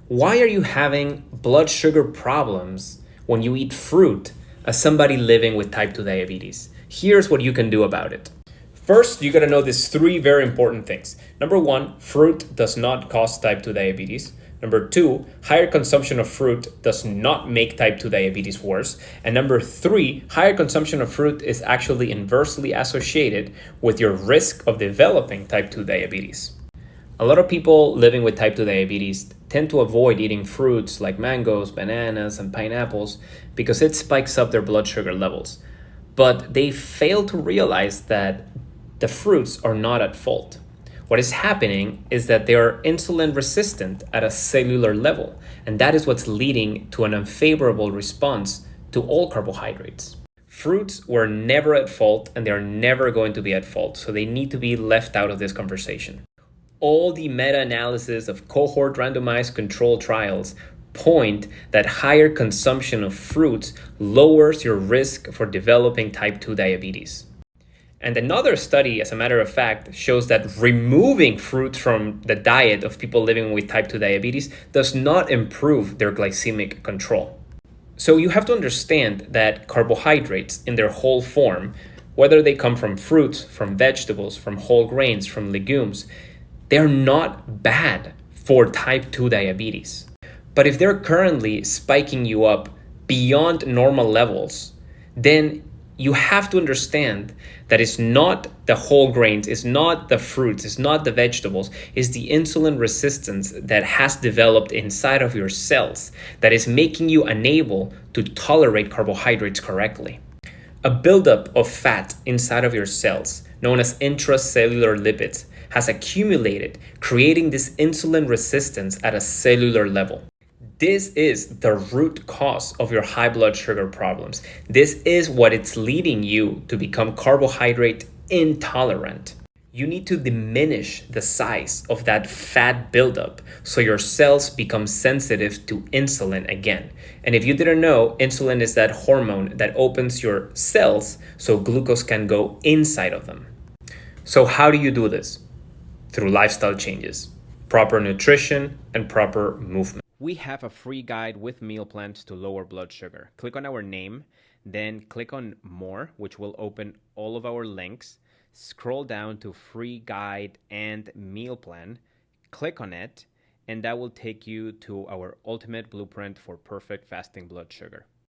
Why are you having blood sugar problems when you eat fruit as somebody living with type 2 diabetes? Here's what you can do about it. First, you gotta know these three very important things. Number one, fruit does not cause type 2 diabetes. Number two, higher consumption of fruit does not make type 2 diabetes worse. And number three, higher consumption of fruit is actually inversely associated with your risk of developing type 2 diabetes. A lot of people living with type 2 diabetes tend to avoid eating fruits like mangoes, bananas, and pineapples because it spikes up their blood sugar levels. But they fail to realize that the fruits are not at fault. What is happening is that they are insulin resistant at a cellular level, and that is what's leading to an unfavorable response to all carbohydrates. Fruits were never at fault and they're never going to be at fault, so they need to be left out of this conversation. All the meta-analyses of cohort randomized control trials point that higher consumption of fruits lowers your risk for developing type 2 diabetes. And another study, as a matter of fact, shows that removing fruit from the diet of people living with type 2 diabetes does not improve their glycemic control. So you have to understand that carbohydrates in their whole form, whether they come from fruits, from vegetables, from whole grains, from legumes, they're not bad for type 2 diabetes. But if they're currently spiking you up beyond normal levels, then you have to understand that it's not the whole grains, it's not the fruits, it's not the vegetables, it's the insulin resistance that has developed inside of your cells that is making you unable to tolerate carbohydrates correctly. A buildup of fat inside of your cells, known as intracellular lipids, has accumulated, creating this insulin resistance at a cellular level. This is the root cause of your high blood sugar problems. This is what it's leading you to become carbohydrate intolerant. You need to diminish the size of that fat buildup so your cells become sensitive to insulin again. And if you didn't know, insulin is that hormone that opens your cells so glucose can go inside of them. So how do you do this? Through lifestyle changes, proper nutrition, and proper movement. We have a free guide with meal plans to lower blood sugar. Click on our name, then click on more, which will open all of our links. Scroll down to free guide and meal plan, click on it, and that will take you to our ultimate blueprint for perfect fasting blood sugar.